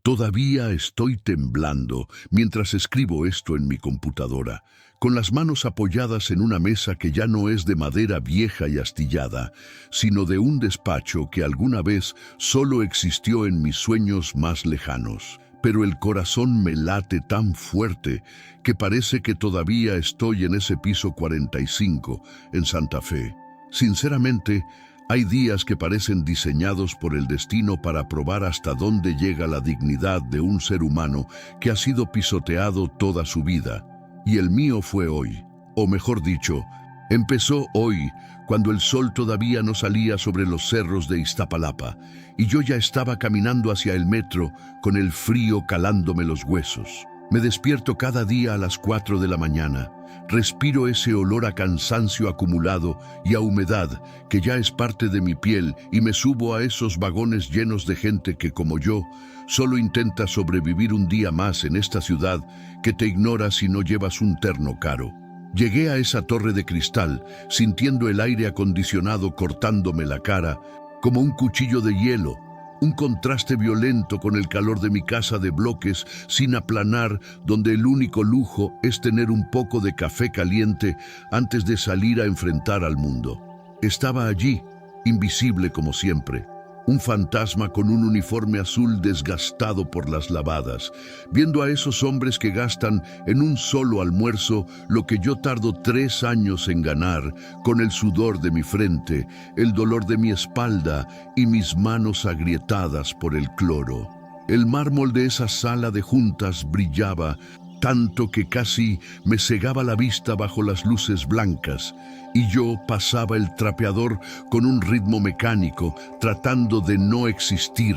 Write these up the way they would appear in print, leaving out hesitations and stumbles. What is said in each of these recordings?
Todavía estoy temblando mientras escribo esto en mi computadora, con las manos apoyadas en una mesa que ya no es de madera vieja y astillada, sino de un despacho que alguna vez solo existió en mis sueños más lejanos. Pero el corazón me late tan fuerte que parece que todavía estoy en ese piso 45 en Santa Fe. Sinceramente, hay días que parecen diseñados por el destino para probar hasta dónde llega la dignidad de un ser humano que ha sido pisoteado toda su vida. Y el mío fue hoy, o mejor dicho, empezó hoy, cuando el sol todavía no salía sobre los cerros de Iztapalapa, y yo ya estaba caminando hacia el metro con el frío calándome los huesos. Me despierto cada día a las 4 de la mañana. Respiro ese olor a cansancio acumulado y a humedad que ya es parte de mi piel y me subo a esos vagones llenos de gente que, como yo, solo intenta sobrevivir un día más en esta ciudad que te ignora si no llevas un terno caro. Llegué a esa torre de cristal, sintiendo el aire acondicionado cortándome la cara como un cuchillo de hielo, un contraste violento con el calor de mi casa de bloques sin aplanar, donde el único lujo es tener un poco de café caliente antes de salir a enfrentar al mundo. Estaba allí, invisible como siempre, un fantasma con un uniforme azul desgastado por las lavadas, viendo a esos hombres que gastan en un solo almuerzo lo que yo tardo 3 años en ganar, con el sudor de mi frente, el dolor de mi espalda y mis manos agrietadas por el cloro. El mármol de esa sala de juntas brillaba tanto que casi me cegaba la vista bajo las luces blancas, y yo pasaba el trapeador con un ritmo mecánico, tratando de no existir,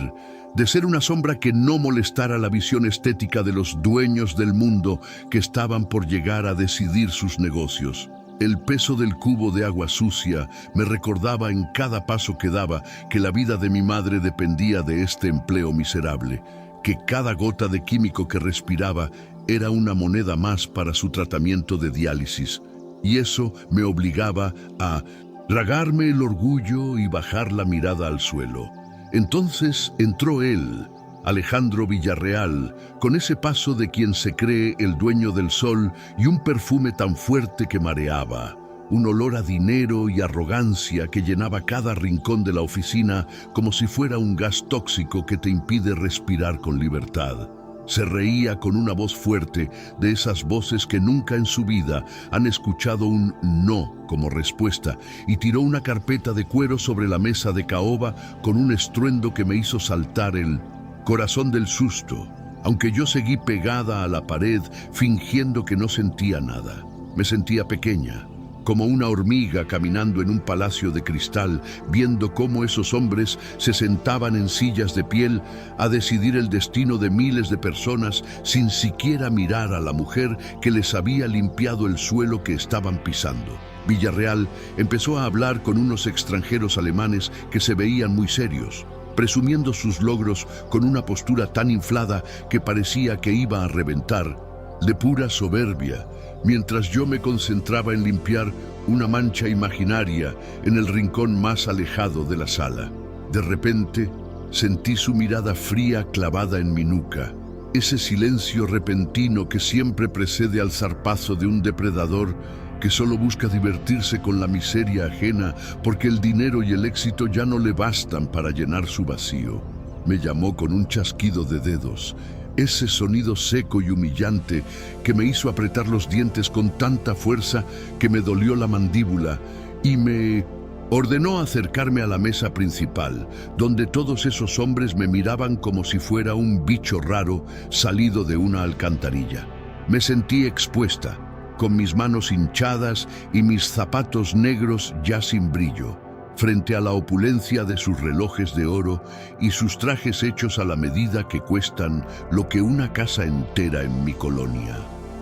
de ser una sombra que no molestara la visión estética de los dueños del mundo que estaban por llegar a decidir sus negocios. El peso del cubo de agua sucia me recordaba en cada paso que daba que la vida de mi madre dependía de este empleo miserable, que cada gota de químico que respiraba era una moneda más para su tratamiento de diálisis, y eso me obligaba a tragarme el orgullo y bajar la mirada al suelo. Entonces entró él, Alejandro Villarreal, con ese paso de quien se cree el dueño del sol y un perfume tan fuerte que mareaba, un olor a dinero y arrogancia que llenaba cada rincón de la oficina como si fuera un gas tóxico que te impide respirar con libertad. Se reía con una voz fuerte, de esas voces que nunca en su vida han escuchado un no como respuesta, y tiró una carpeta de cuero sobre la mesa de caoba con un estruendo que me hizo saltar el corazón del susto, aunque yo seguí pegada a la pared fingiendo que no sentía nada. Me sentía pequeña, como una hormiga caminando en un palacio de cristal, viendo cómo esos hombres se sentaban en sillas de piel a decidir el destino de miles de personas sin siquiera mirar a la mujer que les había limpiado el suelo que estaban pisando. Villarreal empezó a hablar con unos extranjeros alemanes que se veían muy serios, presumiendo sus logros con una postura tan inflada que parecía que iba a reventar, de pura soberbia, mientras yo me concentraba en limpiar una mancha imaginaria en el rincón más alejado de la sala. De repente, sentí su mirada fría clavada en mi nuca, ese silencio repentino que siempre precede al zarpazo de un depredador que solo busca divertirse con la miseria ajena porque el dinero y el éxito ya no le bastan para llenar su vacío. Me llamó con un chasquido de dedos, ese sonido seco y humillante que me hizo apretar los dientes con tanta fuerza que me dolió la mandíbula, y me ordenó acercarme a la mesa principal, donde todos esos hombres me miraban como si fuera un bicho raro salido de una alcantarilla. Me sentí expuesta, con mis manos hinchadas y mis zapatos negros ya sin brillo, frente a la opulencia de sus relojes de oro y sus trajes hechos a la medida que cuestan lo que una casa entera en mi colonia.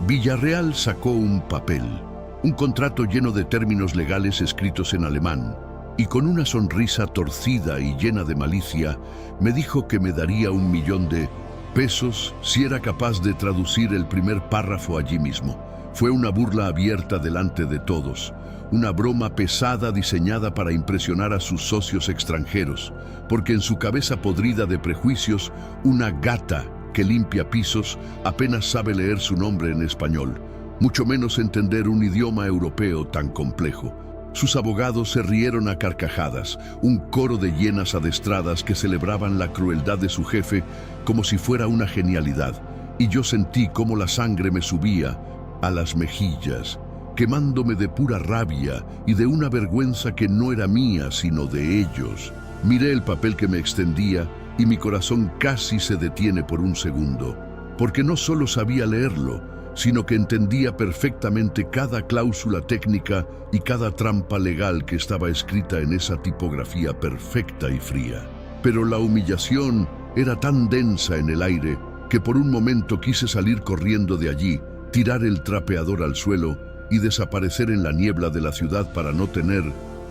Villarreal sacó un papel, un contrato lleno de términos legales escritos en alemán, y con una sonrisa torcida y llena de malicia, me dijo que me daría $1.000.000 si era capaz de traducir el primer párrafo allí mismo. Fue una burla abierta delante de todos, una broma pesada diseñada para impresionar a sus socios extranjeros, porque en su cabeza podrida de prejuicios, una gata que limpia pisos apenas sabe leer su nombre en español, mucho menos entender un idioma europeo tan complejo. Sus abogados se rieron a carcajadas, un coro de hienas adestradas que celebraban la crueldad de su jefe como si fuera una genialidad, y yo sentí cómo la sangre me subía a las mejillas, quemándome de pura rabia y de una vergüenza que no era mía, sino de ellos. Miré el papel que me extendía y mi corazón casi se detiene por un segundo, porque no solo sabía leerlo, sino que entendía perfectamente cada cláusula técnica y cada trampa legal que estaba escrita en esa tipografía perfecta y fría. Pero la humillación era tan densa en el aire que por un momento quise salir corriendo de allí, tirar el trapeador al suelo y desaparecer en la niebla de la ciudad para no tener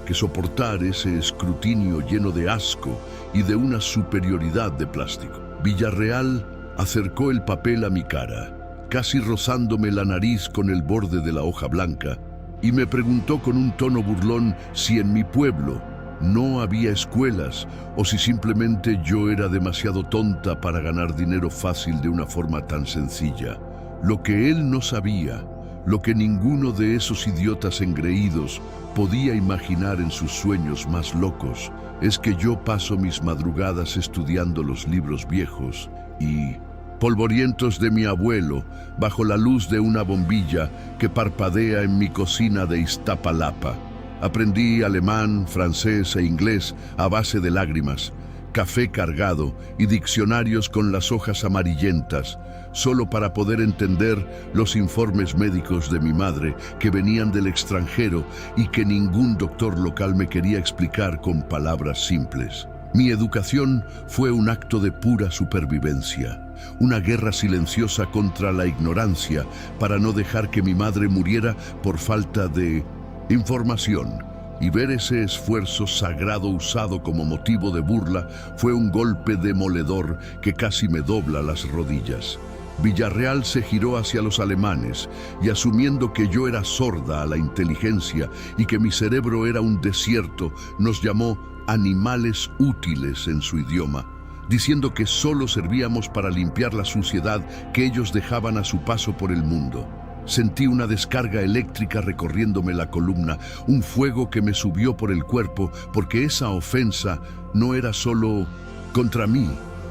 que soportar ese escrutinio lleno de asco y de una superioridad de plástico. Villarreal acercó el papel a mi cara, casi rozándome la nariz con el borde de la hoja blanca, y me preguntó con un tono burlón si en mi pueblo no había escuelas o si simplemente yo era demasiado tonta para ganar dinero fácil de una forma tan sencilla. Lo que él no sabía, lo que ninguno de esos idiotas engreídos podía imaginar en sus sueños más locos, es que yo paso mis madrugadas estudiando los libros viejos y polvorientos de mi abuelo bajo la luz de una bombilla que parpadea en mi cocina de Iztapalapa. Aprendí alemán, francés e inglés a base de lágrimas, café cargado y diccionarios con las hojas amarillentas, solo para poder entender los informes médicos de mi madre que venían del extranjero y que ningún doctor local me quería explicar con palabras simples. Mi educación fue un acto de pura supervivencia, una guerra silenciosa contra la ignorancia para no dejar que mi madre muriera por falta de información. Y ver ese esfuerzo sagrado usado como motivo de burla fue un golpe demoledor que casi me dobla las rodillas. Villarreal se giró hacia los alemanes y, asumiendo que yo era sorda a la inteligencia y que mi cerebro era un desierto, nos llamó animales útiles en su idioma, diciendo que solo servíamos para limpiar la suciedad que ellos dejaban a su paso por el mundo. Sentí una descarga eléctrica recorriéndome la columna, un fuego que me subió por el cuerpo, porque esa ofensa no era solo contra mí,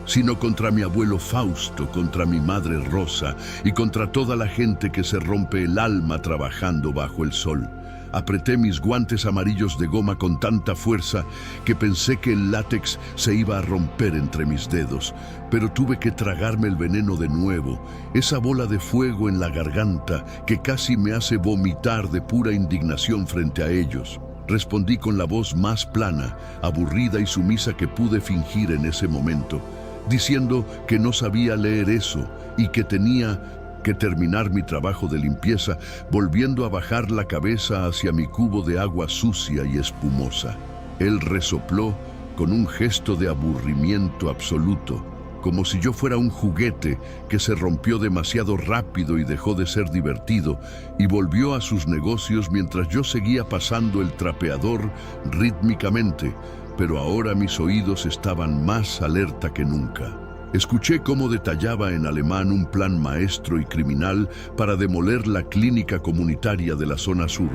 sino contra mi abuelo Fausto, contra mi madre Rosa y contra toda la gente que se rompe el alma trabajando bajo el sol. Apreté mis guantes amarillos de goma con tanta fuerza que pensé que el látex se iba a romper entre mis dedos, pero tuve que tragarme el veneno de nuevo, esa bola de fuego en la garganta que casi me hace vomitar de pura indignación frente a ellos. Respondí con la voz más plana, aburrida y sumisa que pude fingir en ese momento, diciendo que no sabía leer eso y que tenía que terminar mi trabajo de limpieza, volviendo a bajar la cabeza hacia mi cubo de agua sucia y espumosa. Él resopló con un gesto de aburrimiento absoluto, como si yo fuera un juguete que se rompió demasiado rápido y dejó de ser divertido, y volvió a sus negocios mientras yo seguía pasando el trapeador rítmicamente, pero ahora mis oídos estaban más alerta que nunca. Escuché cómo detallaba en alemán un plan maestro y criminal para demoler la clínica comunitaria de la zona sur,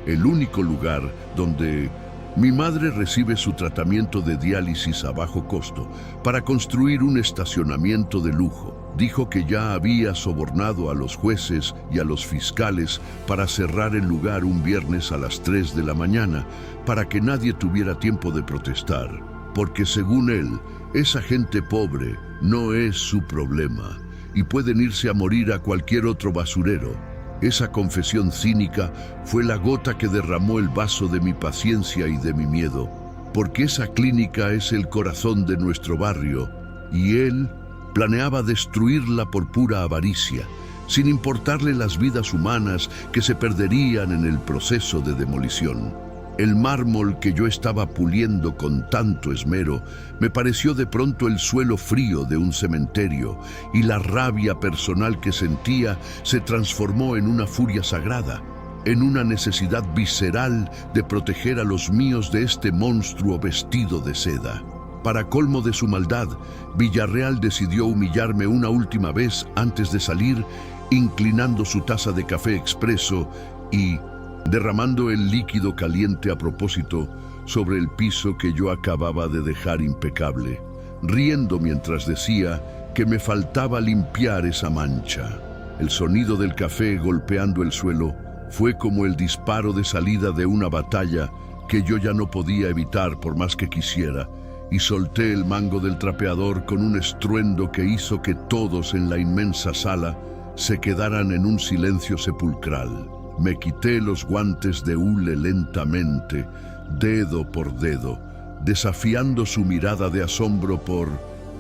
el único lugar donde mi madre recibe su tratamiento de diálisis a bajo costo, para construir un estacionamiento de lujo. Dijo que ya había sobornado a los jueces y a los fiscales para cerrar el lugar un viernes a las 3 de la mañana, para que nadie tuviera tiempo de protestar, porque según él, esa gente pobre no es su problema y pueden irse a morir a cualquier otro basurero. Esa confesión cínica fue la gota que derramó el vaso de mi paciencia y de mi miedo, porque esa clínica es el corazón de nuestro barrio y él planeaba destruirla por pura avaricia, sin importarle las vidas humanas que se perderían en el proceso de demolición. El mármol que yo estaba puliendo con tanto esmero me pareció de pronto el suelo frío de un cementerio, y la rabia personal que sentía se transformó en una furia sagrada, en una necesidad visceral de proteger a los míos de este monstruo vestido de seda. Para colmo de su maldad, Villarreal decidió humillarme una última vez antes de salir, inclinando su taza de café expreso y derramando el líquido caliente a propósito sobre el piso que yo acababa de dejar impecable, riendo mientras decía que me faltaba limpiar esa mancha. El sonido del café golpeando el suelo fue como el disparo de salida de una batalla que yo ya no podía evitar por más que quisiera, y solté el mango del trapeador con un estruendo que hizo que todos en la inmensa sala se quedaran en un silencio sepulcral. Me quité los guantes de hule lentamente, dedo por dedo, desafiando su mirada de asombro por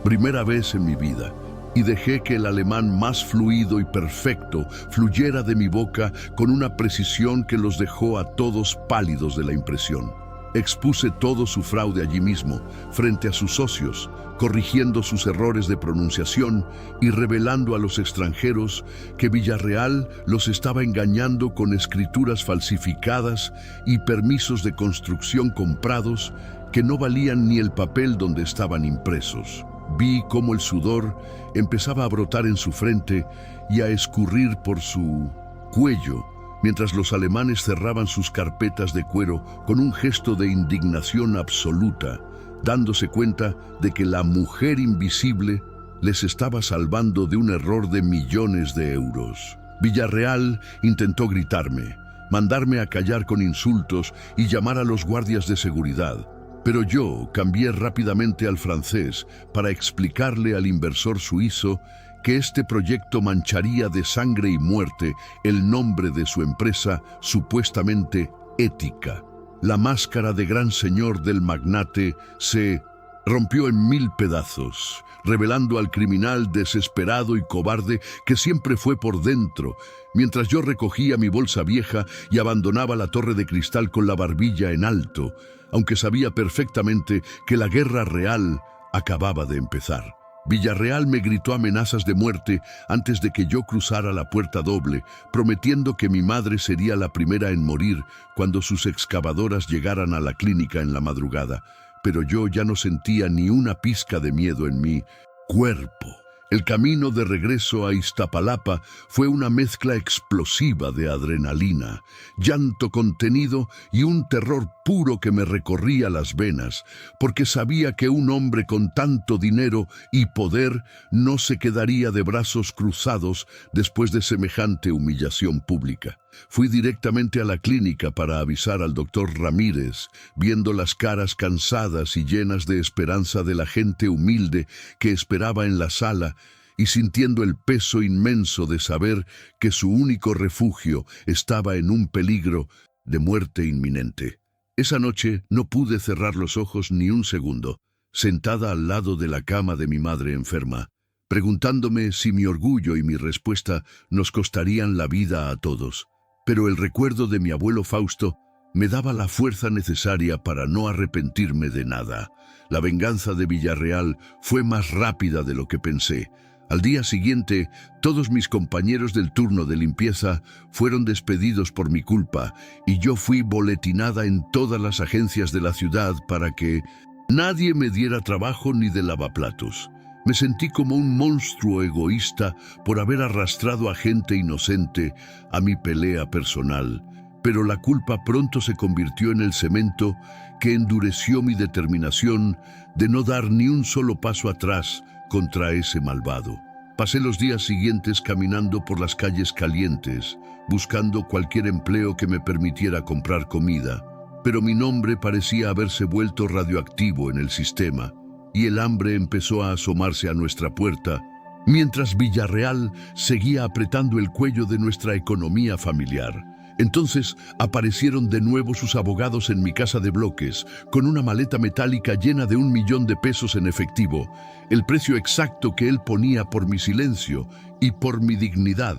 primera vez en mi vida, y dejé que el alemán más fluido y perfecto fluyera de mi boca con una precisión que los dejó a todos pálidos de la impresión. Expuse todo su fraude allí mismo, frente a sus socios, corrigiendo sus errores de pronunciación y revelando a los extranjeros que Villarreal los estaba engañando con escrituras falsificadas y permisos de construcción comprados que no valían ni el papel donde estaban impresos. Vi cómo el sudor empezaba a brotar en su frente y a escurrir por su cuello, mientras los alemanes cerraban sus carpetas de cuero con un gesto de indignación absoluta, dándose cuenta de que la mujer invisible les estaba salvando de un error de millones de euros. Villarreal intentó gritarme, mandarme a callar con insultos y llamar a los guardias de seguridad, pero yo cambié rápidamente al francés para explicarle al inversor suizo que este proyecto mancharía de sangre y muerte el nombre de su empresa supuestamente ética. La máscara de gran señor del magnate se rompió en 1000 pedazos, revelando al criminal desesperado y cobarde que siempre fue por dentro, mientras yo recogía mi bolsa vieja y abandonaba la torre de cristal con la barbilla en alto, aunque sabía perfectamente que la guerra real acababa de empezar. Villarreal me gritó amenazas de muerte antes de que yo cruzara la puerta doble, prometiendo que mi madre sería la primera en morir cuando sus excavadoras llegaran a la clínica en la madrugada. Pero yo ya no sentía ni una pizca de miedo en mi cuerpo. El camino de regreso a Iztapalapa fue una mezcla explosiva de adrenalina, llanto contenido y un terror puro que me recorría las venas, porque sabía que un hombre con tanto dinero y poder no se quedaría de brazos cruzados después de semejante humillación pública. Fui directamente a la clínica para avisar al doctor Ramírez, viendo las caras cansadas y llenas de esperanza de la gente humilde que esperaba en la sala y sintiendo el peso inmenso de saber que su único refugio estaba en un peligro de muerte inminente. Esa noche no pude cerrar los ojos ni un segundo, sentada al lado de la cama de mi madre enferma, preguntándome si mi orgullo y mi respuesta nos costarían la vida a todos. Pero el recuerdo de mi abuelo Fausto me daba la fuerza necesaria para no arrepentirme de nada. La venganza de Villarreal fue más rápida de lo que pensé. Al día siguiente, todos mis compañeros del turno de limpieza fueron despedidos por mi culpa y yo fui boletinada en todas las agencias de la ciudad para que nadie me diera trabajo ni de lavaplatos. Me sentí como un monstruo egoísta por haber arrastrado a gente inocente a mi pelea personal, pero la culpa pronto se convirtió en el cemento que endureció mi determinación de no dar ni un solo paso atrás contra ese malvado. Pasé los días siguientes caminando por las calles calientes, buscando cualquier empleo que me permitiera comprar comida, pero mi nombre parecía haberse vuelto radioactivo en el sistema, y el hambre empezó a asomarse a nuestra puerta, mientras Villarreal seguía apretando el cuello de nuestra economía familiar. Entonces aparecieron de nuevo sus abogados en mi casa de bloques, con una maleta metálica llena de 1 millón de pesos en efectivo, el precio exacto que él ponía por mi silencio y por mi dignidad,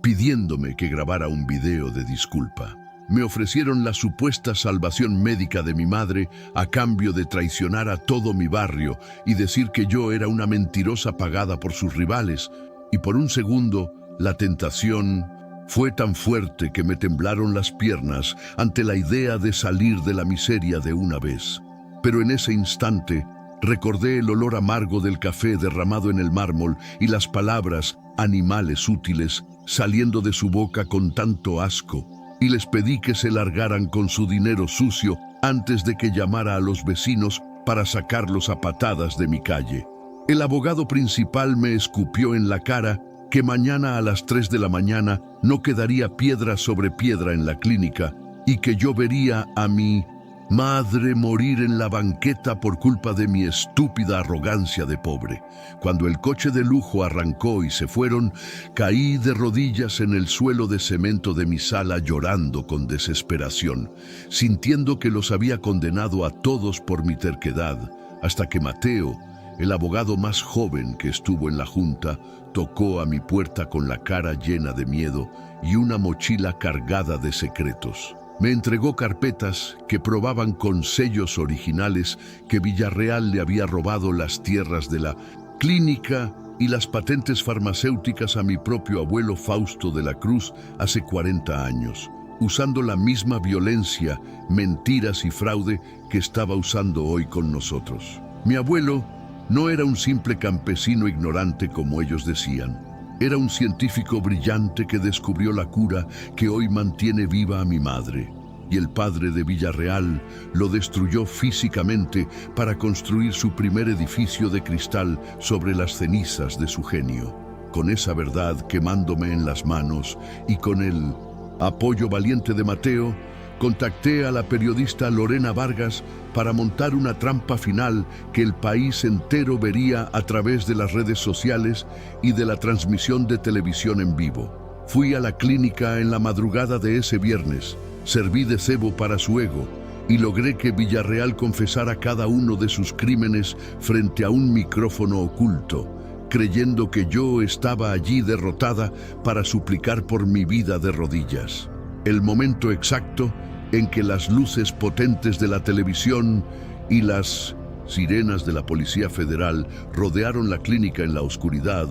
pidiéndome que grabara un video de disculpa. Me ofrecieron la supuesta salvación médica de mi madre a cambio de traicionar a todo mi barrio y decir que yo era una mentirosa pagada por sus rivales, y por un segundo la tentación fue tan fuerte que me temblaron las piernas ante la idea de salir de la miseria de una vez. Pero en ese instante Recordé el olor amargo del café derramado en el mármol y las palabras «animales útiles» saliendo de su boca con tanto asco, y les pedí que se largaran con su dinero sucio antes de que llamara a los vecinos para sacarlos a patadas de mi calle. El abogado principal me escupió en la cara que mañana a las 3 de la mañana no quedaría piedra sobre piedra en la clínica y que yo vería a mi madre morir en la banqueta por culpa de mi estúpida arrogancia de pobre. Cuando el coche de lujo arrancó y se fueron, caí de rodillas en el suelo de cemento de mi sala llorando con desesperación, sintiendo que los había condenado a todos por mi terquedad, hasta que Mateo, el abogado más joven que estuvo en la junta, tocó a mi puerta con la cara llena de miedo y una mochila cargada de secretos. Me entregó carpetas que probaban con sellos originales que Villarreal le había robado las tierras de la clínica y las patentes farmacéuticas a mi propio abuelo Fausto de la Cruz hace 40 años, usando la misma violencia, mentiras y fraude que estaba usando hoy con nosotros. Mi abuelo no era un simple campesino ignorante como ellos decían. Era un científico brillante que descubrió la cura que hoy mantiene viva a mi madre. Y el padre de Villarreal lo destruyó físicamente para construir su primer edificio de cristal sobre las cenizas de su genio. Con esa verdad quemándome en las manos y con el apoyo valiente de Mateo, contacté a la periodista Lorena Vargas para montar una trampa final que el país entero vería a través de las redes sociales y de la transmisión de televisión en vivo. Fui a la clínica en la madrugada de ese viernes, serví de cebo para su ego y logré que Villarreal confesara cada uno de sus crímenes frente a un micrófono oculto, creyendo que yo estaba allí derrotada para suplicar por mi vida de rodillas. El momento exacto en que las luces potentes de la televisión y las sirenas de la Policía Federal rodearon la clínica en la oscuridad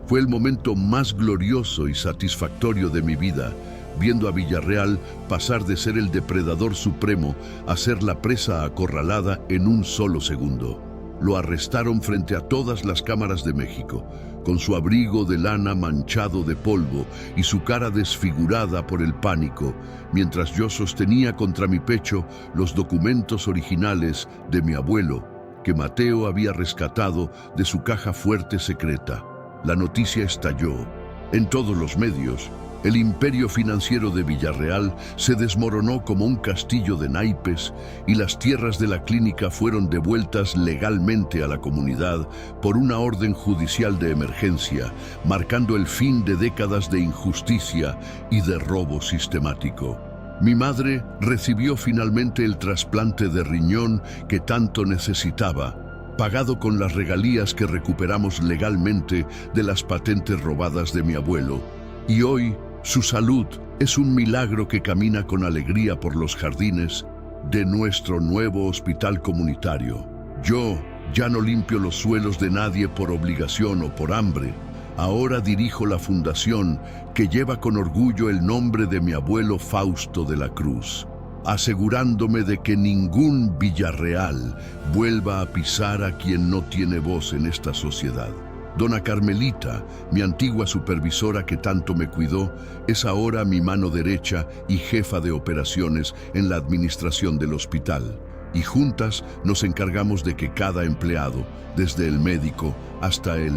fue el momento más glorioso y satisfactorio de mi vida, viendo a Villarreal pasar de ser el depredador supremo a ser la presa acorralada en un solo segundo. Lo arrestaron frente a todas las cámaras de México, con su abrigo de lana manchado de polvo y su cara desfigurada por el pánico, mientras yo sostenía contra mi pecho los documentos originales de mi abuelo, que Mateo había rescatado de su caja fuerte secreta. La noticia estalló en todos los medios. El imperio financiero de Villarreal se desmoronó como un castillo de naipes y las tierras de la clínica fueron devueltas legalmente a la comunidad por una orden judicial de emergencia, marcando el fin de décadas de injusticia y de robo sistemático. Mi madre recibió finalmente el trasplante de riñón que tanto necesitaba, pagado con las regalías que recuperamos legalmente de las patentes robadas de mi abuelo, y hoy su salud es un milagro que camina con alegría por los jardines de nuestro nuevo hospital comunitario. Yo ya no limpio los suelos de nadie por obligación o por hambre. Ahora dirijo la fundación que lleva con orgullo el nombre de mi abuelo Fausto de la Cruz, asegurándome de que ningún Villarreal vuelva a pisar a quien no tiene voz en esta sociedad. Dona Carmelita, mi antigua supervisora que tanto me cuidó, es ahora mi mano derecha y jefa de operaciones en la administración del hospital. Y juntas nos encargamos de que cada empleado, desde el médico hasta el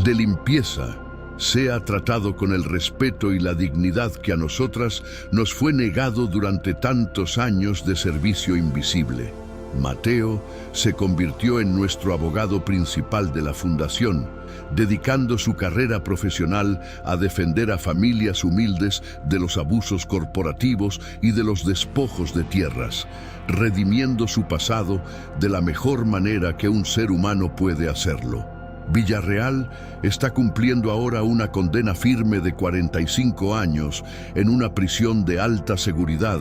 de limpieza, sea tratado con el respeto y la dignidad que a nosotras nos fue negado durante tantos años de servicio invisible. Mateo se convirtió en nuestro abogado principal de la fundación, dedicando su carrera profesional a defender a familias humildes de los abusos corporativos y de los despojos de tierras, redimiendo su pasado de la mejor manera que un ser humano puede hacerlo. Villarreal está cumpliendo ahora una condena firme de 45 años en una prisión de alta seguridad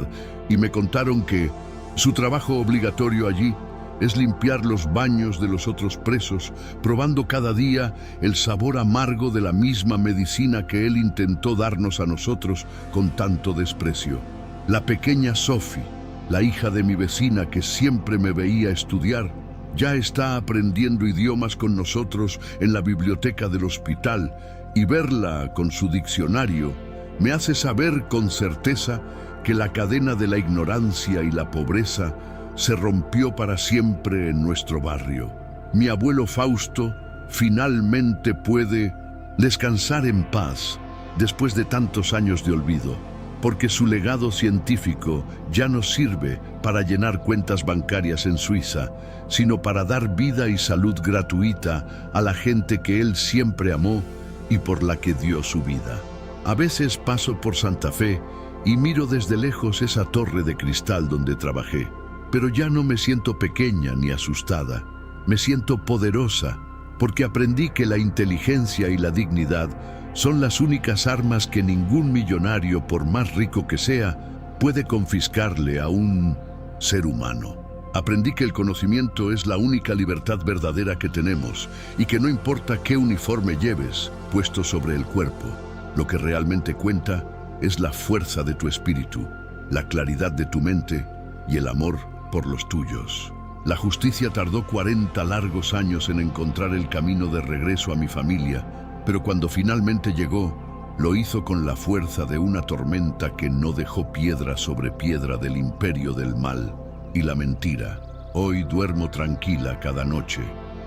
y me contaron que su trabajo obligatorio allí es limpiar los baños de los otros presos, probando cada día el sabor amargo de la misma medicina que él intentó darnos a nosotros con tanto desprecio. La pequeña Sophie, la hija de mi vecina que siempre me veía estudiar, ya está aprendiendo idiomas con nosotros en la biblioteca del hospital, y verla con su diccionario me hace saber con certeza que la cadena de la ignorancia y la pobreza se rompió para siempre en nuestro barrio. Mi abuelo Fausto finalmente puede descansar en paz después de tantos años de olvido, porque su legado científico ya no sirve para llenar cuentas bancarias en Suiza, sino para dar vida y salud gratuita a la gente que él siempre amó y por la que dio su vida. A veces paso por Santa Fe y miro desde lejos esa torre de cristal donde trabajé, pero ya no me siento pequeña ni asustada, me siento poderosa, porque aprendí que la inteligencia y la dignidad son las únicas armas que ningún millonario, por más rico que sea, puede confiscarle a un ser humano. Aprendí que el conocimiento es la única libertad verdadera que tenemos y que no importa qué uniforme lleves puesto sobre el cuerpo, lo que realmente cuenta es la fuerza de tu espíritu, la claridad de tu mente y el amor por los tuyos. La justicia tardó 40 largos años en encontrar el camino de regreso a mi familia, pero cuando finalmente llegó, lo hizo con la fuerza de una tormenta que no dejó piedra sobre piedra del imperio del mal y la mentira. Hoy duermo tranquila cada noche,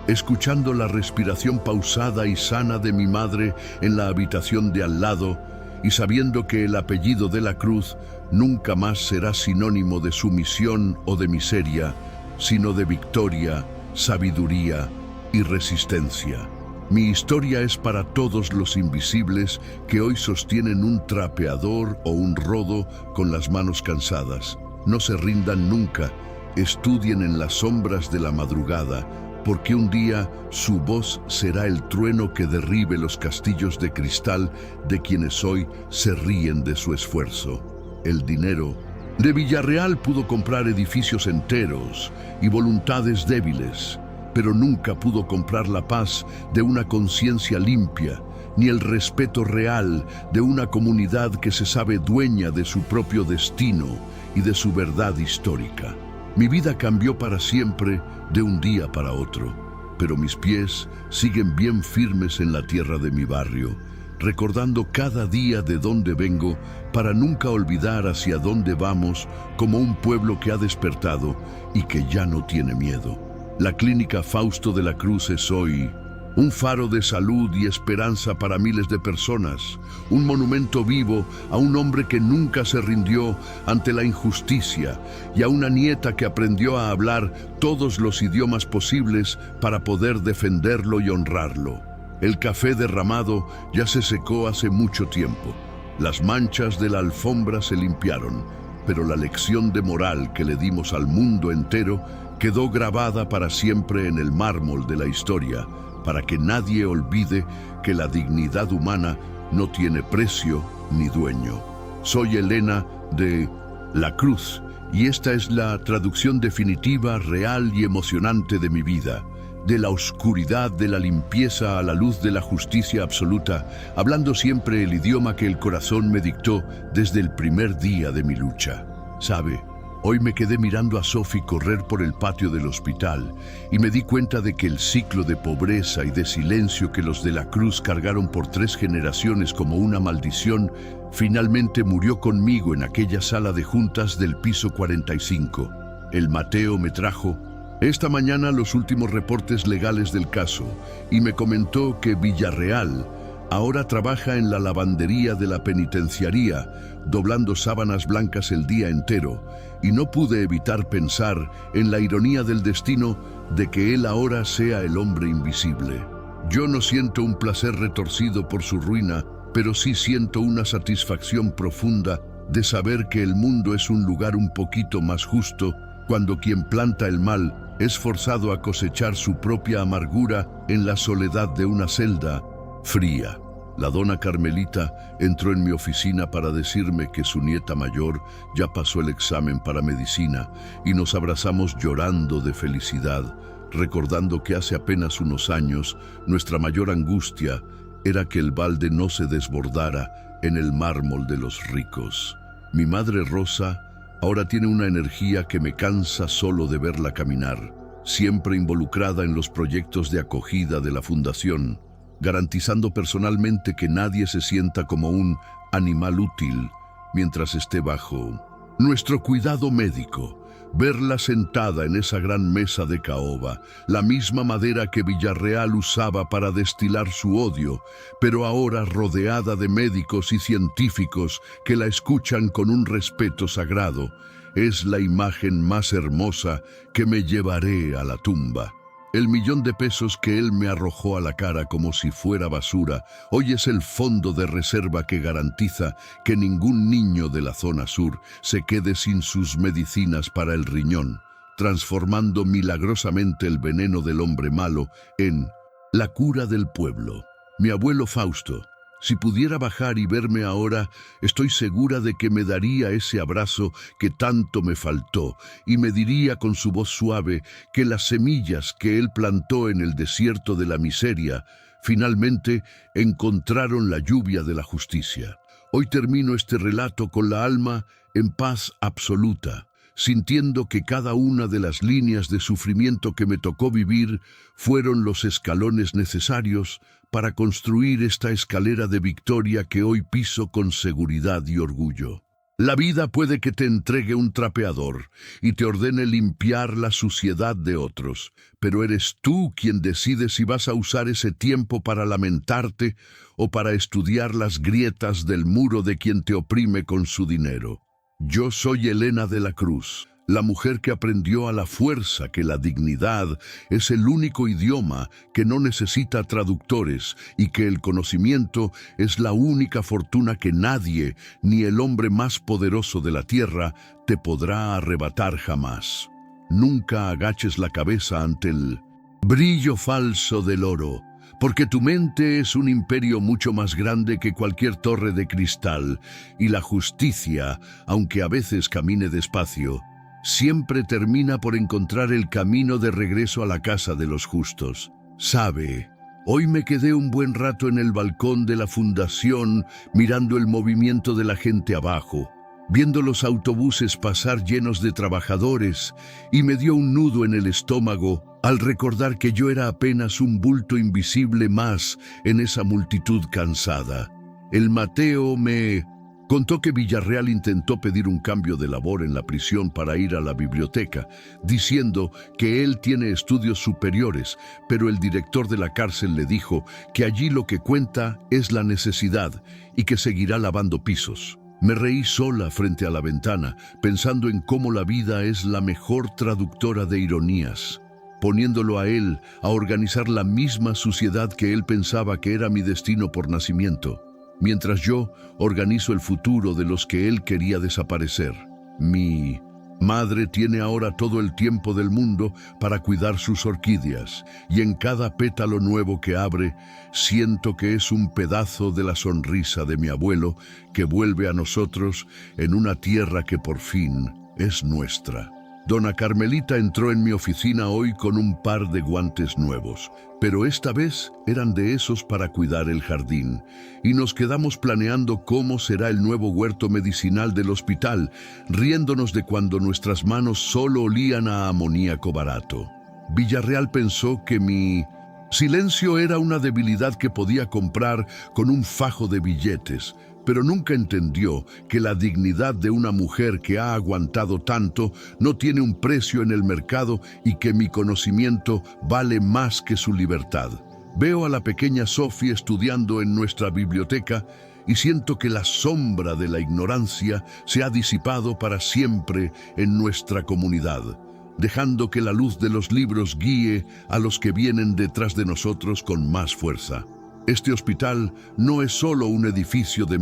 escuchando la respiración pausada y sana de mi madre en la habitación de al lado y sabiendo que el apellido de la Cruz nunca más será sinónimo de sumisión o de miseria, sino de victoria, sabiduría y resistencia. Mi historia es para todos los invisibles que hoy sostienen un trapeador o un rodo con las manos cansadas. No se rindan nunca, estudien en las sombras de la madrugada, porque un día su voz será el trueno que derribe los castillos de cristal de quienes hoy se ríen de su esfuerzo. El dinero de Villarreal pudo comprar edificios enteros y voluntades débiles, pero nunca pudo comprar la paz de una conciencia limpia, ni el respeto real de una comunidad que se sabe dueña de su propio destino y de su verdad histórica. Mi vida cambió para siempre de un día para otro, pero mis pies siguen bien firmes en la tierra de mi barrio, recordando cada día de dónde vengo para nunca olvidar hacia dónde vamos como un pueblo que ha despertado y que ya no tiene miedo. La Clínica Fausto de la Cruz es hoy un faro de salud y esperanza para miles de personas, un monumento vivo a un hombre que nunca se rindió ante la injusticia y a una nieta que aprendió a hablar todos los idiomas posibles para poder defenderlo y honrarlo. El café derramado ya se secó hace mucho tiempo. Las manchas de la alfombra se limpiaron, pero la lección de moral que le dimos al mundo entero quedó grabada para siempre en el mármol de la historia, para que nadie olvide que la dignidad humana no tiene precio ni dueño. Soy Elena de La Cruz y esta es la traducción definitiva, real y emocionante de mi vida. De la oscuridad de la limpieza a la luz de la justicia absoluta, hablando siempre el idioma que el corazón me dictó desde el primer día de mi lucha. ¿Sabe? Hoy me quedé mirando a Sophie correr por el patio del hospital y me di cuenta de que el ciclo de pobreza y de silencio que los de la Cruz cargaron por 3 generaciones como una maldición, finalmente murió conmigo en aquella sala de juntas del piso 45. El Mateo me trajo esta mañana los últimos reportes legales del caso y me comentó que Villarreal ahora trabaja en la lavandería de la penitenciaría, doblando sábanas blancas el día entero, y no pude evitar pensar en la ironía del destino de que él ahora sea el hombre invisible. Yo no siento un placer retorcido por su ruina, pero sí siento una satisfacción profunda de saber que el mundo es un lugar un poquito más justo cuando quien planta el mal es forzado a cosechar su propia amargura en la soledad de una celda fría. La dona Carmelita entró en mi oficina para decirme que su nieta mayor ya pasó el examen para medicina y nos abrazamos llorando de felicidad, recordando que hace apenas unos años nuestra mayor angustia era que el balde no se desbordara en el mármol de los ricos. Mi madre Rosa ahora tiene una energía que me cansa solo de verla caminar. siempre involucrada en los proyectos de acogida de la Fundación, garantizando personalmente que nadie se sienta como un animal útil mientras esté bajo nuestro cuidado médico. Verla sentada en esa gran mesa de caoba, la misma madera que Villarreal usaba para destilar su odio, pero ahora rodeada de médicos y científicos que la escuchan con un respeto sagrado, es la imagen más hermosa que me llevaré a la tumba. El $1.000.000 que él me arrojó a la cara como si fuera basura, hoy es el fondo de reserva que garantiza que ningún niño de la zona sur se quede sin sus medicinas para el riñón, transformando milagrosamente el veneno del hombre malo en la cura del pueblo. Mi abuelo Fausto, si pudiera bajar y verme ahora, estoy segura de que me daría ese abrazo que tanto me faltó y me diría con su voz suave que las semillas que él plantó en el desierto de la miseria finalmente encontraron la lluvia de la justicia. Hoy termino este relato con la alma en paz absoluta, sintiendo que cada una de las líneas de sufrimiento que me tocó vivir fueron los escalones necesarios para construir esta escalera de victoria que hoy piso con seguridad y orgullo. La vida puede que te entregue un trapeador y te ordene limpiar la suciedad de otros, pero eres tú quien decide si vas a usar ese tiempo para lamentarte o para estudiar las grietas del muro de quien te oprime con su dinero. Yo soy Elena de la Cruz, la mujer que aprendió a la fuerza que la dignidad es el único idioma que no necesita traductores y que el conocimiento es la única fortuna que nadie, ni el hombre más poderoso de la tierra, te podrá arrebatar jamás. Nunca agaches la cabeza ante el brillo falso del oro, porque tu mente es un imperio mucho más grande que cualquier torre de cristal, y la justicia, aunque a veces camine despacio, siempre termina por encontrar el camino de regreso a la casa de los justos. Sabe, hoy me quedé un buen rato en el balcón de la fundación mirando el movimiento de la gente abajo, viendo los autobuses pasar llenos de trabajadores, y me dio un nudo en el estómago al recordar que yo era apenas un bulto invisible más en esa multitud cansada. El Mateo me contó que Villarreal intentó pedir un cambio de labor en la prisión para ir a la biblioteca, diciendo que él tiene estudios superiores, pero el director de la cárcel le dijo que allí lo que cuenta es la necesidad y que seguirá lavando pisos. Me reí sola frente a la ventana, pensando en cómo la vida es la mejor traductora de ironías, poniéndolo a él a organizar la misma suciedad que él pensaba que era mi destino por nacimiento, mientras yo organizo el futuro de los que él quería desaparecer. Mi madre tiene ahora todo el tiempo del mundo para cuidar sus orquídeas, y en cada pétalo nuevo que abre, siento que es un pedazo de la sonrisa de mi abuelo que vuelve a nosotros en una tierra que por fin es nuestra. Dona Carmelita entró en mi oficina hoy con un par de guantes nuevos, pero esta vez eran de esos para cuidar el jardín, y nos quedamos planeando cómo será el nuevo huerto medicinal del hospital, riéndonos de cuando nuestras manos solo olían a amoníaco barato. Villarreal pensó que mi silencio era una debilidad que podía comprar con un fajo de billetes, pero nunca entendió que la dignidad de una mujer que ha aguantado tanto no tiene un precio en el mercado y que mi conocimiento vale más que su libertad. Veo a la pequeña Sophie estudiando en nuestra biblioteca y siento que la sombra de la ignorancia se ha disipado para siempre en nuestra comunidad, dejando que la luz de los libros guíe a los que vienen detrás de nosotros con más fuerza. Este hospital no es solo un edificio de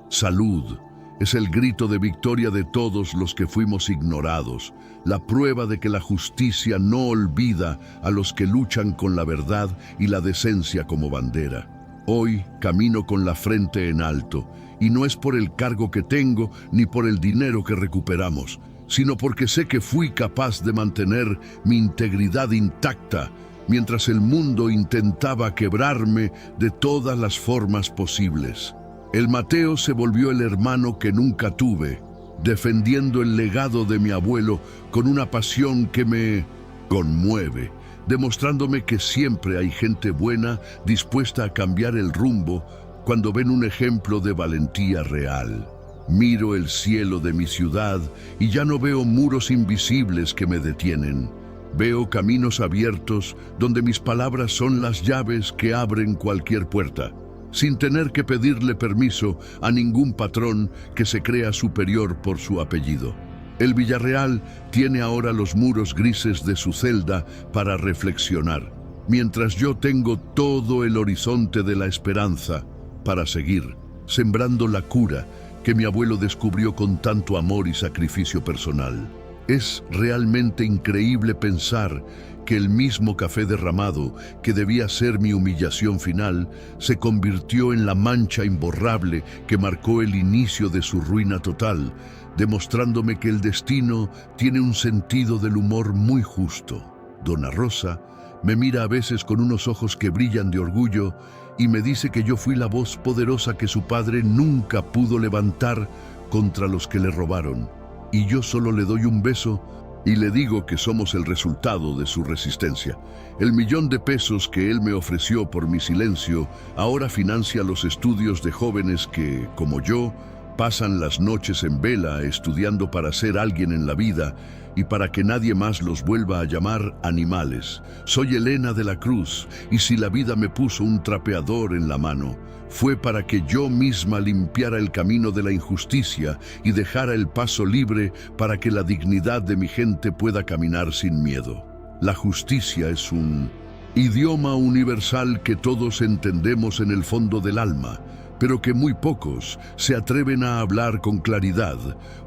salud, es el grito de victoria de todos los que fuimos ignorados, la prueba de que la justicia no olvida a los que luchan con la verdad y la decencia como bandera. Hoy camino con la frente en alto, y no es por el cargo que tengo ni por el dinero que recuperamos, sino porque sé que fui capaz de mantener mi integridad intacta mientras el mundo intentaba quebrarme de todas las formas posibles. El Mateo se volvió el hermano que nunca tuve, defendiendo el legado de mi abuelo con una pasión que me Conmueve, demostrándome que siempre hay gente buena dispuesta a cambiar el rumbo cuando ven un ejemplo de valentía real. Miro el cielo de mi ciudad y ya no veo muros invisibles que me detienen. Veo caminos abiertos donde mis palabras son las llaves que abren cualquier puerta, sin tener que pedirle permiso a ningún patrón que se crea superior por su apellido. El Villarreal tiene ahora los muros grises de su celda para reflexionar, mientras yo tengo todo el horizonte de la esperanza para seguir, sembrando la cura que mi abuelo descubrió con tanto amor y sacrificio personal. Es realmente increíble pensar que el mismo café derramado que debía ser mi humillación final se convirtió en la mancha imborrable que marcó el inicio de su ruina total, demostrándome que el destino tiene un sentido del humor muy justo. Dona Rosa me mira a veces con unos ojos que brillan de orgullo y me dice que yo fui la voz poderosa que su padre nunca pudo levantar contra los que le robaron. Y yo solo le doy un beso y le digo que somos el resultado de su resistencia. El $1.000.000 que él me ofreció por mi silencio ahora financia los estudios de jóvenes que, como yo, pasan las noches en vela estudiando para ser alguien en la vida y para que nadie más los vuelva a llamar animales. Soy Elena de la Cruz, y si la vida me puso un trapeador en la mano, fue para que yo misma limpiara el camino de la injusticia y dejara el paso libre para que la dignidad de mi gente pueda caminar sin miedo. La justicia es un idioma universal que todos entendemos en el fondo del alma, pero que muy pocos se atreven a hablar con claridad,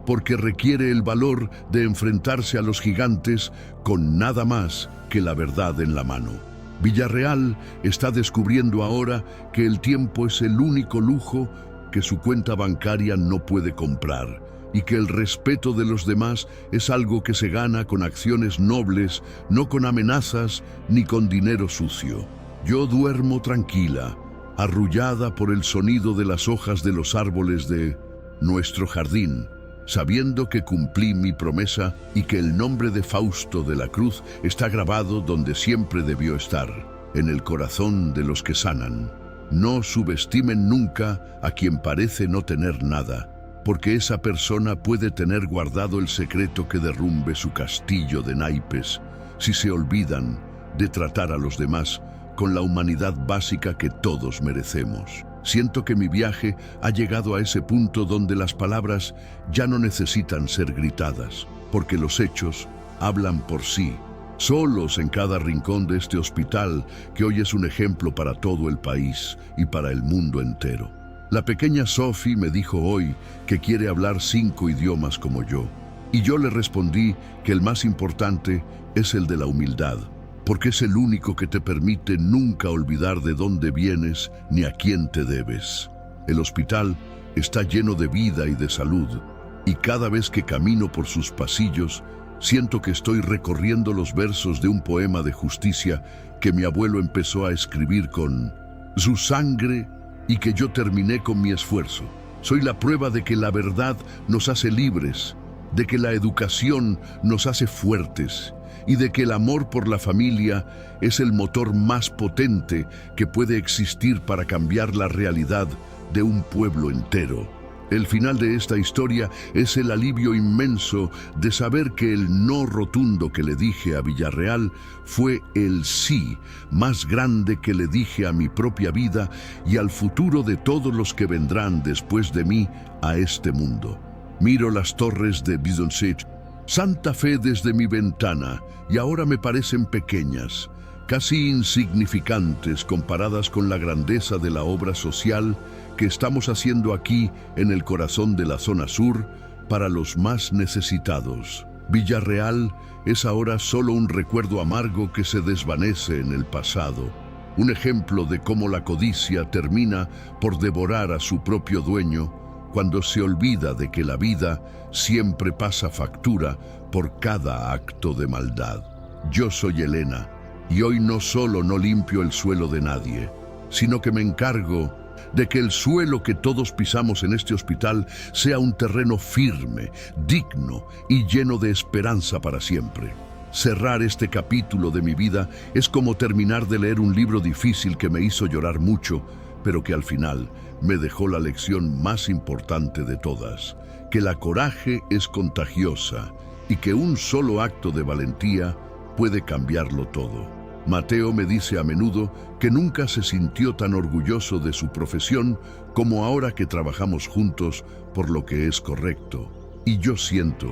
porque requiere el valor de enfrentarse a los gigantes con nada más que la verdad en la mano. Villarreal está descubriendo ahora que el tiempo es el único lujo que su cuenta bancaria no puede comprar, y que el respeto de los demás es algo que se gana con acciones nobles, no con amenazas ni con dinero sucio. Yo duermo tranquila, arrullada por el sonido de las hojas de los árboles de nuestro jardín, sabiendo que cumplí mi promesa y que el nombre de Fausto de la Cruz está grabado donde siempre debió estar, en el corazón de los que sanan. No subestimen nunca a quien parece no tener nada, porque esa persona puede tener guardado el secreto que derrumbe su castillo de naipes, si se olvidan de tratar a los demás con la humanidad básica que todos merecemos. Siento que mi viaje ha llegado a ese punto donde las palabras ya no necesitan ser gritadas, porque los hechos hablan por sí, solos en cada rincón de este hospital que hoy es un ejemplo para todo el país y para el mundo entero. La pequeña Sophie me dijo hoy que quiere hablar 5 idiomas como yo, y yo le respondí que el más importante es el de la humildad, porque es el único que te permite nunca olvidar de dónde vienes ni a quién te debes. El hospital está lleno de vida y de salud, y cada vez que camino por sus pasillos, siento que estoy recorriendo los versos de un poema de justicia que mi abuelo empezó a escribir con su sangre y que yo terminé con mi esfuerzo. Soy la prueba de que la verdad nos hace libres, de que la educación nos hace fuertes, y de que el amor por la familia es el motor más potente que puede existir para cambiar la realidad de un pueblo entero. El final de esta historia es el alivio inmenso de saber que el no rotundo que le dije a Villarreal fue el sí más grande que le dije a mi propia vida y al futuro de todos los que vendrán después de mí a este mundo. Miro las torres de Bisonset, Santa Fe desde mi ventana, y ahora me parecen pequeñas, casi insignificantes comparadas con la grandeza de la obra social que estamos haciendo aquí en el corazón de la zona sur para los más necesitados. Villarreal es ahora solo un recuerdo amargo que se desvanece en el pasado, un ejemplo de cómo la codicia termina por devorar a su propio dueño cuando se olvida de que la vida siempre pasa factura por cada acto de maldad. Yo soy Elena, y hoy no solo no limpio el suelo de nadie, sino que me encargo de que el suelo que todos pisamos en este hospital sea un terreno firme, digno y lleno de esperanza para siempre. Cerrar este capítulo de mi vida es como terminar de leer un libro difícil que me hizo llorar mucho, pero que al final me dejó la lección más importante de todas, que la coraje es contagiosa y que un solo acto de valentía puede cambiarlo todo. Mateo me dice a menudo que nunca se sintió tan orgulloso de su profesión como ahora que trabajamos juntos por lo que es correcto. Y yo siento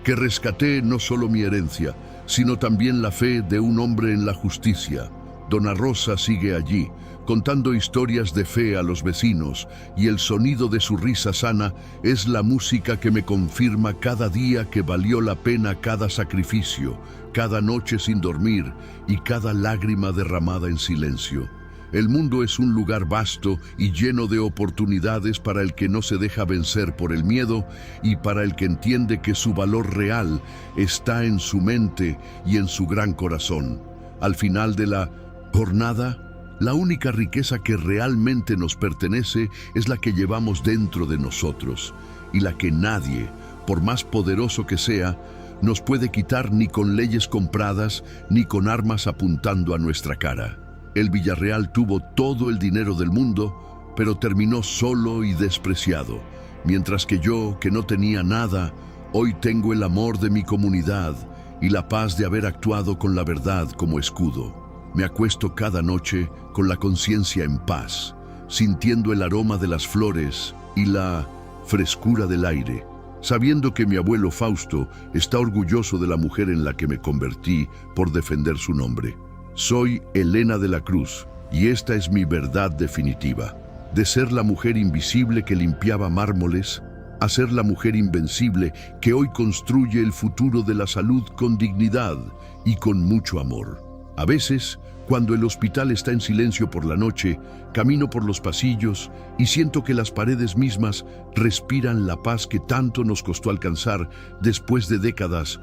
que rescaté no solo mi herencia, sino también la fe de un hombre en la justicia. Dona Rosa sigue allí, contando historias de fe a los vecinos, y el sonido de su risa sana es la música que me confirma cada día que valió la pena cada sacrificio, cada noche sin dormir y cada lágrima derramada en silencio. El mundo es un lugar vasto y lleno de oportunidades para el que no se deja vencer por el miedo y para el que entiende que su valor real está en su mente y en su gran corazón. Al final de la jornada, la única riqueza que realmente nos pertenece es la que llevamos dentro de nosotros y la que nadie, por más poderoso que sea, nos puede quitar ni con leyes compradas ni con armas apuntando a nuestra cara. El Villarreal tuvo todo el dinero del mundo, pero terminó solo y despreciado, mientras que yo, que no tenía nada, hoy tengo el amor de mi comunidad y la paz de haber actuado con la verdad como escudo. Me acuesto cada noche con la conciencia en paz, sintiendo el aroma de las flores y la frescura del aire, sabiendo que mi abuelo Fausto está orgulloso de la mujer en la que me convertí por defender su nombre. Soy Elena de la Cruz, y esta es mi verdad definitiva. De ser la mujer invisible que limpiaba mármoles, a ser la mujer invencible que hoy construye el futuro de la salud con dignidad y con mucho amor. A veces, cuando el hospital está en silencio por la noche, camino por los pasillos y siento que las paredes mismas respiran la paz que tanto nos costó alcanzar después de décadas,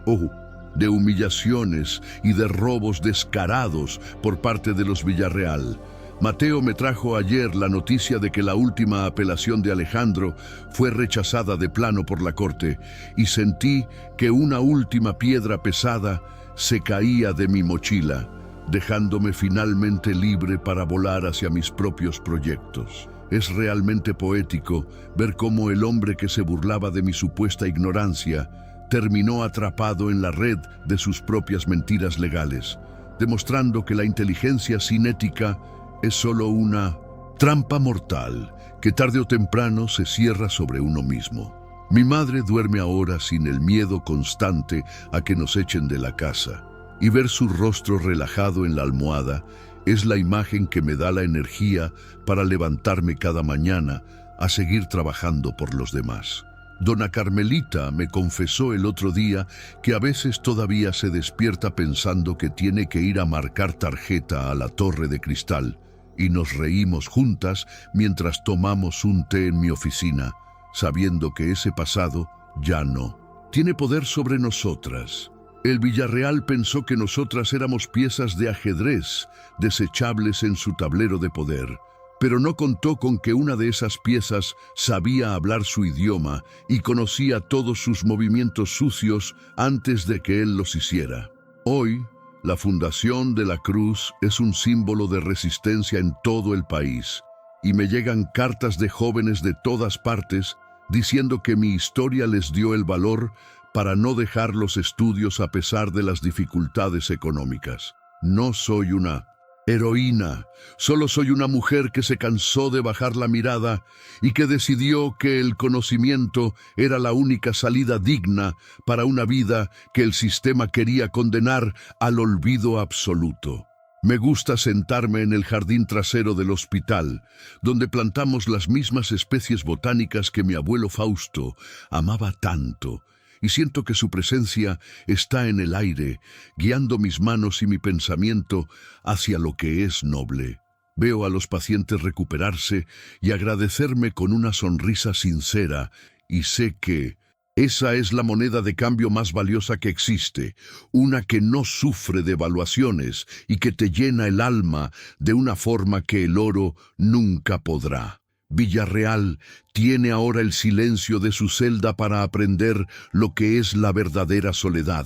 de humillaciones y de robos descarados por parte de los Villarreal. Mateo me trajo ayer la noticia de que la última apelación de Alejandro fue rechazada de plano por la corte y sentí que una última piedra pesada se caía de mi mochila, dejándome finalmente libre para volar hacia mis propios proyectos. Es realmente poético ver cómo el hombre que se burlaba de mi supuesta ignorancia terminó atrapado en la red de sus propias mentiras legales, demostrando que la inteligencia sin ética es solo una trampa mortal que tarde o temprano se cierra sobre uno mismo. Mi madre duerme ahora sin el miedo constante a que nos echen de la casa, y ver su rostro relajado en la almohada es la imagen que me da la energía para levantarme cada mañana a seguir trabajando por los demás. Dona Carmelita me confesó el otro día que a veces todavía se despierta pensando que tiene que ir a marcar tarjeta a la Torre de Cristal, y nos reímos juntas mientras tomamos un té en mi oficina, sabiendo que ese pasado ya no tiene poder sobre nosotras. El Villarreal pensó que nosotras éramos piezas de ajedrez desechables en su tablero de poder, pero no contó con que una de esas piezas sabía hablar su idioma y conocía todos sus movimientos sucios antes de que él los hiciera. Hoy, la Fundación de la Cruz es un símbolo de resistencia en todo el país, y me llegan cartas de jóvenes de todas partes diciendo que mi historia les dio el valor para no dejar los estudios a pesar de las dificultades económicas. No soy una heroína, solo soy una mujer que se cansó de bajar la mirada y que decidió que el conocimiento era la única salida digna para una vida que el sistema quería condenar al olvido absoluto. Me gusta sentarme en el jardín trasero del hospital, donde plantamos las mismas especies botánicas que mi abuelo Fausto amaba tanto, y siento que su presencia está en el aire, guiando mis manos y mi pensamiento hacia lo que es noble. Veo a los pacientes recuperarse y agradecerme con una sonrisa sincera, y sé que esa es la moneda de cambio más valiosa que existe, una que no sufre devaluaciones y que te llena el alma de una forma que el oro nunca podrá. Villarreal tiene ahora el silencio de su celda para aprender lo que es la verdadera soledad,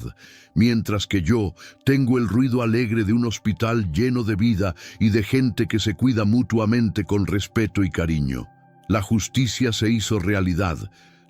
mientras que yo tengo el ruido alegre de un hospital lleno de vida y de gente que se cuida mutuamente con respeto y cariño. La justicia se hizo realidad.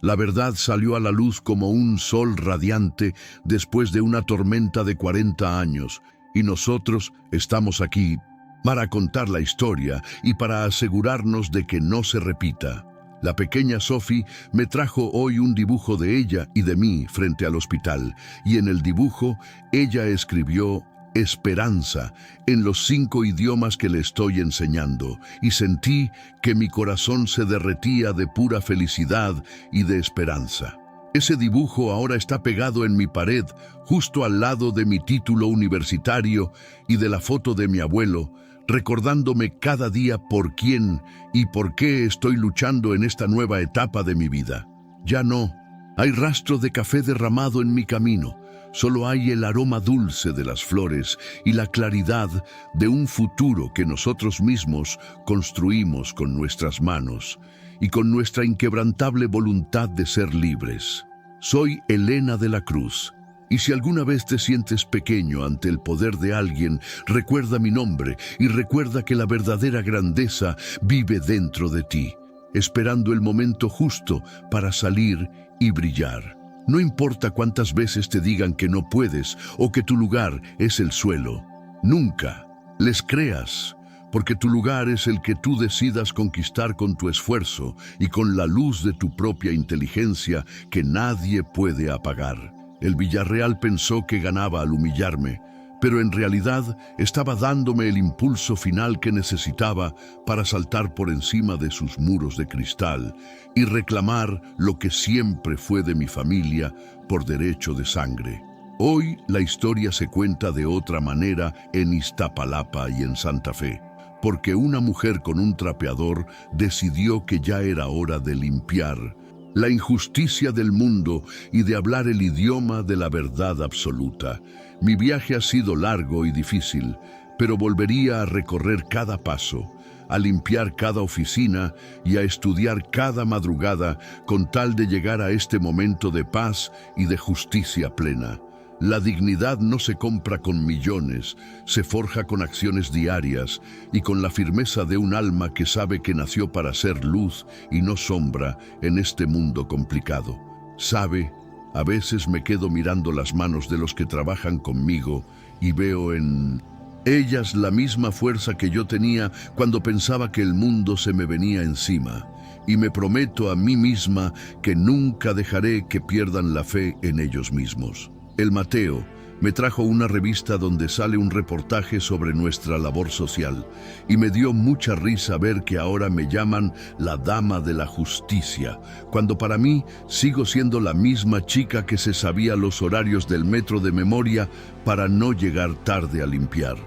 La verdad salió a la luz como un sol radiante después de una tormenta de 40 años, y nosotros estamos aquí para contar la historia y para asegurarnos de que no se repita. La pequeña Sophie me trajo hoy un dibujo de ella y de mí frente al hospital, y en el dibujo ella escribió esperanza en los 5 idiomas que le estoy enseñando, y sentí que mi corazón se derretía de pura felicidad y de esperanza. Ese dibujo ahora está pegado en mi pared, justo al lado de mi título universitario y de la foto de mi abuelo, recordándome cada día por quién y por qué estoy luchando en esta nueva etapa de mi vida. Ya no hay rastro de café derramado en mi camino, solo hay el aroma dulce de las flores y la claridad de un futuro que nosotros mismos construimos con nuestras manos y con nuestra inquebrantable voluntad de ser libres. Soy Elena de la Cruz. Y si alguna vez te sientes pequeño ante el poder de alguien, recuerda mi nombre y recuerda que la verdadera grandeza vive dentro de ti, esperando el momento justo para salir y brillar. No importa cuántas veces te digan que no puedes o que tu lugar es el suelo. Nunca les creas, porque tu lugar es el que tú decidas conquistar con tu esfuerzo y con la luz de tu propia inteligencia que nadie puede apagar. El Villarreal pensó que ganaba al humillarme, pero en realidad estaba dándome el impulso final que necesitaba para saltar por encima de sus muros de cristal y reclamar lo que siempre fue de mi familia por derecho de sangre. Hoy la historia se cuenta de otra manera en Iztapalapa y en Santa Fe, porque una mujer con un trapeador decidió que ya era hora de limpiar la injusticia del mundo y de hablar el idioma de la verdad absoluta. Mi viaje ha sido largo y difícil, pero volvería a recorrer cada paso, a limpiar cada oficina y a estudiar cada madrugada con tal de llegar a este momento de paz y de justicia plena. La dignidad no se compra con millones, se forja con acciones diarias y con la firmeza de un alma que sabe que nació para ser luz y no sombra en este mundo complicado. Sabe, a veces me quedo mirando las manos de los que trabajan conmigo y veo en ellas la misma fuerza que yo tenía cuando pensaba que el mundo se me venía encima. Y me prometo a mí misma que nunca dejaré que pierdan la fe en ellos mismos. El Mateo me trajo una revista donde sale un reportaje sobre nuestra labor social y me dio mucha risa ver que ahora me llaman la Dama de la Justicia, cuando para mí sigo siendo la misma chica que se sabía los horarios del metro de memoria para no llegar tarde a limpiar.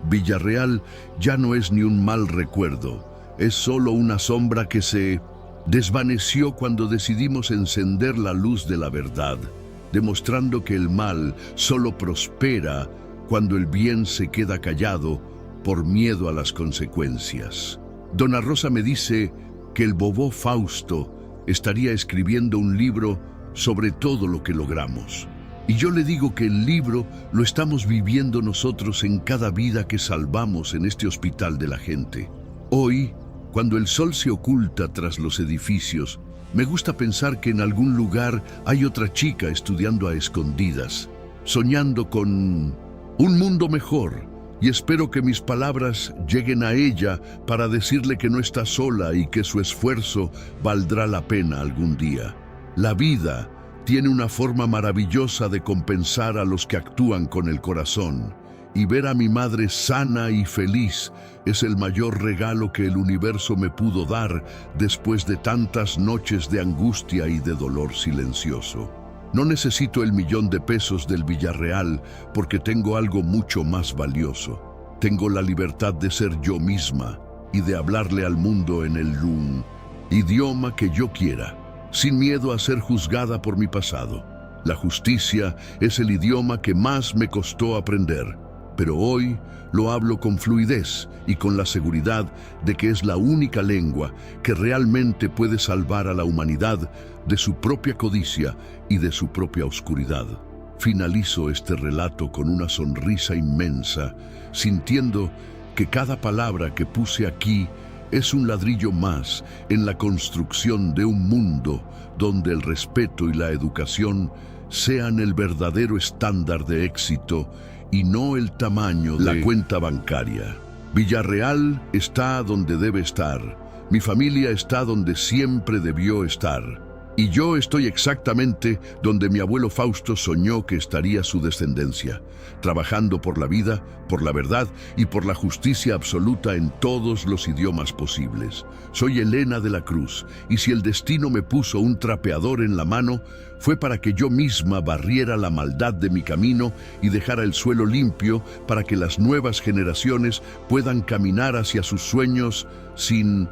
Villarreal ya no es ni un mal recuerdo, es solo una sombra que se desvaneció cuando decidimos encender la luz de la verdad, demostrando que el mal solo prospera cuando el bien se queda callado por miedo a las consecuencias. Dona Rosa me dice que el bobó Fausto estaría escribiendo un libro sobre todo lo que logramos. Y yo le digo que el libro lo estamos viviendo nosotros en cada vida que salvamos en este hospital de la gente. Hoy, cuando el sol se oculta tras los edificios, me gusta pensar que en algún lugar hay otra chica estudiando a escondidas, soñando con un mundo mejor, y espero que mis palabras lleguen a ella para decirle que no está sola y que su esfuerzo valdrá la pena algún día. La vida tiene una forma maravillosa de compensar a los que actúan con el corazón, y ver a mi madre sana y feliz es el mayor regalo que el universo me pudo dar después de tantas noches de angustia y de dolor silencioso. No necesito el $1.000.000 del Villarreal porque tengo algo mucho más valioso. Tengo la libertad de ser yo misma y de hablarle al mundo en el idioma que yo quiera, sin miedo a ser juzgada por mi pasado. La justicia es el idioma que más me costó aprender, pero hoy lo hablo con fluidez y con la seguridad de que es la única lengua que realmente puede salvar a la humanidad de su propia codicia y de su propia oscuridad. Finalizo este relato con una sonrisa inmensa, sintiendo que cada palabra que puse aquí es un ladrillo más en la construcción de un mundo donde el respeto y la educación sean el verdadero estándar de éxito y no el tamaño de la cuenta bancaria. Villarreal está donde debe estar. Mi familia está donde siempre debió estar. Y yo estoy exactamente donde mi abuelo Fausto soñó que estaría su descendencia, trabajando por la vida, por la verdad y por la justicia absoluta en todos los idiomas posibles. Soy Elena de la Cruz, y si el destino me puso un trapeador en la mano, fue para que yo misma barriera la maldad de mi camino y dejara el suelo limpio para que las nuevas generaciones puedan caminar hacia sus sueños sin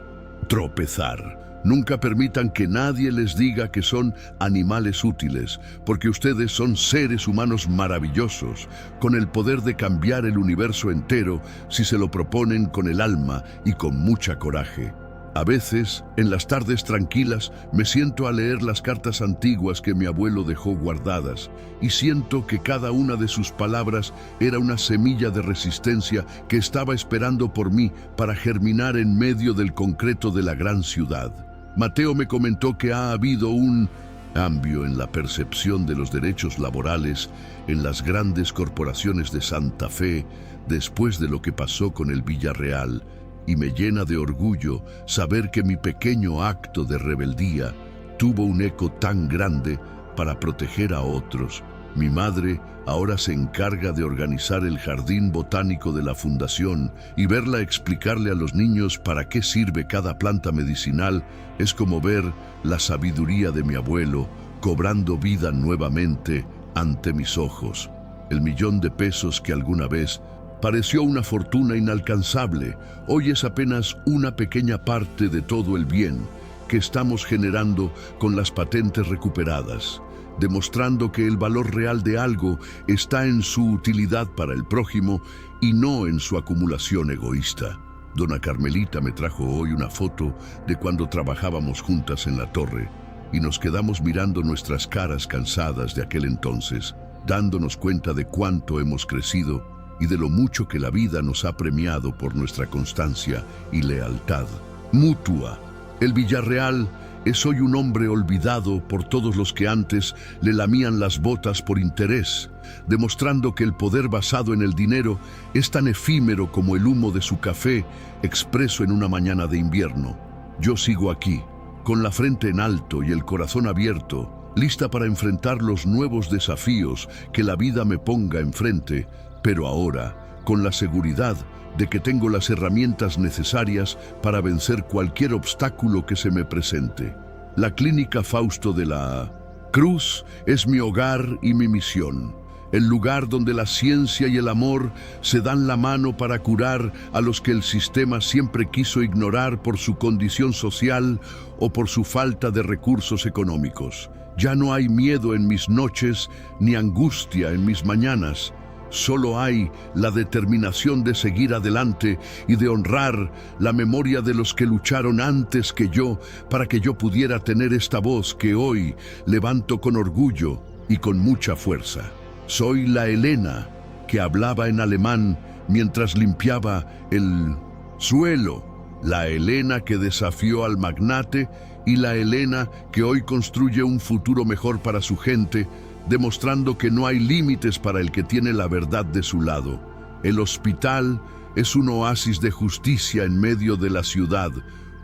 tropezar. Nunca permitan que nadie les diga que son animales útiles, porque ustedes son seres humanos maravillosos, con el poder de cambiar el universo entero si se lo proponen con el alma y con mucha coraje. A veces, en las tardes tranquilas, me siento a leer las cartas antiguas que mi abuelo dejó guardadas y siento que cada una de sus palabras era una semilla de resistencia que estaba esperando por mí para germinar en medio del concreto de la gran ciudad. Mateo me comentó que ha habido un cambio en la percepción de los derechos laborales en las grandes corporaciones de Santa Fe después de lo que pasó con el Villarreal, y me llena de orgullo saber que mi pequeño acto de rebeldía tuvo un eco tan grande para proteger a otros. Mi madre ahora se encarga de organizar el jardín botánico de la fundación, y verla explicarle a los niños para qué sirve cada planta medicinal es como ver la sabiduría de mi abuelo cobrando vida nuevamente ante mis ojos. El $1.000.000 que alguna vez pareció una fortuna inalcanzable, hoy es apenas una pequeña parte de todo el bien que estamos generando con las patentes recuperadas, demostrando que el valor real de algo está en su utilidad para el prójimo y no en su acumulación egoísta. Dona Carmelita me trajo hoy una foto de cuando trabajábamos juntas en la torre y nos quedamos mirando nuestras caras cansadas de aquel entonces, dándonos cuenta de cuánto hemos crecido y de lo mucho que la vida nos ha premiado por nuestra constancia y lealtad mutua. El Villarreal es hoy un hombre olvidado por todos los que antes le lamían las botas por interés, demostrando que el poder basado en el dinero es tan efímero como el humo de su café expreso en una mañana de invierno. Yo sigo aquí, con la frente en alto y el corazón abierto, lista para enfrentar los nuevos desafíos que la vida me ponga enfrente, pero ahora con la seguridad de que tengo las herramientas necesarias para vencer cualquier obstáculo que se me presente. La Clínica Fausto de la Cruz es mi hogar y mi misión, el lugar donde la ciencia y el amor se dan la mano para curar a los que el sistema siempre quiso ignorar por su condición social o por su falta de recursos económicos. Ya no hay miedo en mis noches ni angustia en mis mañanas. Solo hay la determinación de seguir adelante y de honrar la memoria de los que lucharon antes que yo para que yo pudiera tener esta voz que hoy levanto con orgullo y con mucha fuerza. Soy la Elena que hablaba en alemán mientras limpiaba el suelo, la Elena que desafió al magnate y la Elena que hoy construye un futuro mejor para su gente, demostrando que no hay límites para el que tiene la verdad de su lado. El hospital es un oasis de justicia en medio de la ciudad,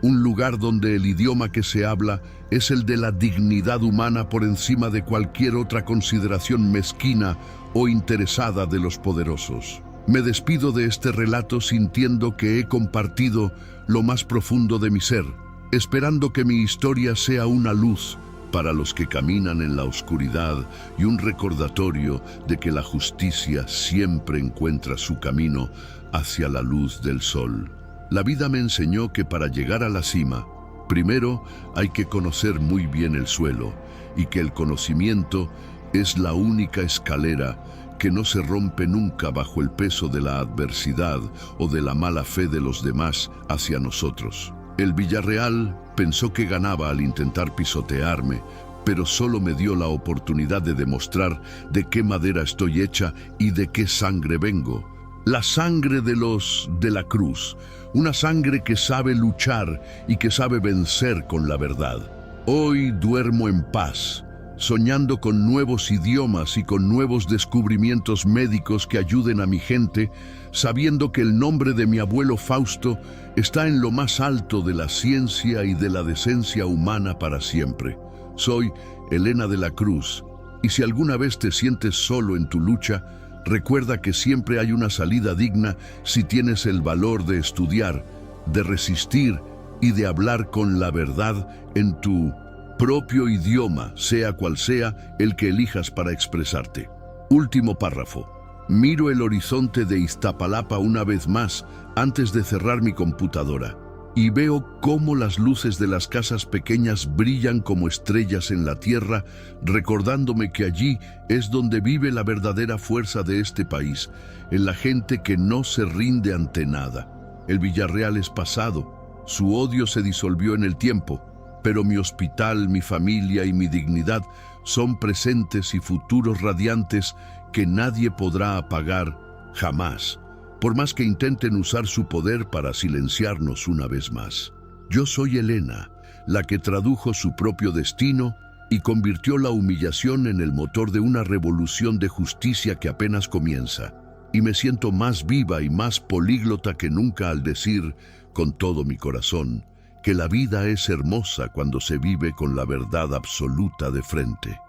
un lugar donde el idioma que se habla es el de la dignidad humana por encima de cualquier otra consideración mezquina o interesada de los poderosos. Me despido de este relato sintiendo que he compartido lo más profundo de mi ser, esperando que mi historia sea una luz para los que caminan en la oscuridad y un recordatorio de que la justicia siempre encuentra su camino hacia la luz del sol. La vida me enseñó que para llegar a la cima, primero hay que conocer muy bien el suelo y que el conocimiento es la única escalera que no se rompe nunca bajo el peso de la adversidad o de la mala fe de los demás hacia nosotros. El Villarreal pensó que ganaba al intentar pisotearme, pero solo me dio la oportunidad de demostrar de qué madera estoy hecha y de qué sangre vengo. La sangre de la cruz, una sangre que sabe luchar y que sabe vencer con la verdad. Hoy duermo en paz, soñando con nuevos idiomas y con nuevos descubrimientos médicos que ayuden a mi gente, sabiendo que el nombre de mi abuelo Fausto está en lo más alto de la ciencia y de la decencia humana para siempre. Soy Elena de la Cruz, y si alguna vez te sientes solo en tu lucha, recuerda que siempre hay una salida digna si tienes el valor de estudiar, de resistir y de hablar con la verdad en tu propio idioma, sea cual sea el que elijas para expresarte. Último párrafo. Miro el horizonte de Iztapalapa una vez más antes de cerrar mi computadora y veo cómo las luces de las casas pequeñas brillan como estrellas en la tierra, recordándome que allí es donde vive la verdadera fuerza de este país, en la gente que no se rinde ante nada. El Villarreal es pasado, su odio se disolvió en el tiempo, pero mi hospital, mi familia y mi dignidad son presentes y futuros radiantes que nadie podrá apagar jamás, por más que intenten usar su poder para silenciarnos una vez más. Yo soy Elena, la que tradujo su propio destino y convirtió la humillación en el motor de una revolución de justicia que apenas comienza. Y me siento más viva y más políglota que nunca al decir, con todo mi corazón, que la vida es hermosa cuando se vive con la verdad absoluta de frente.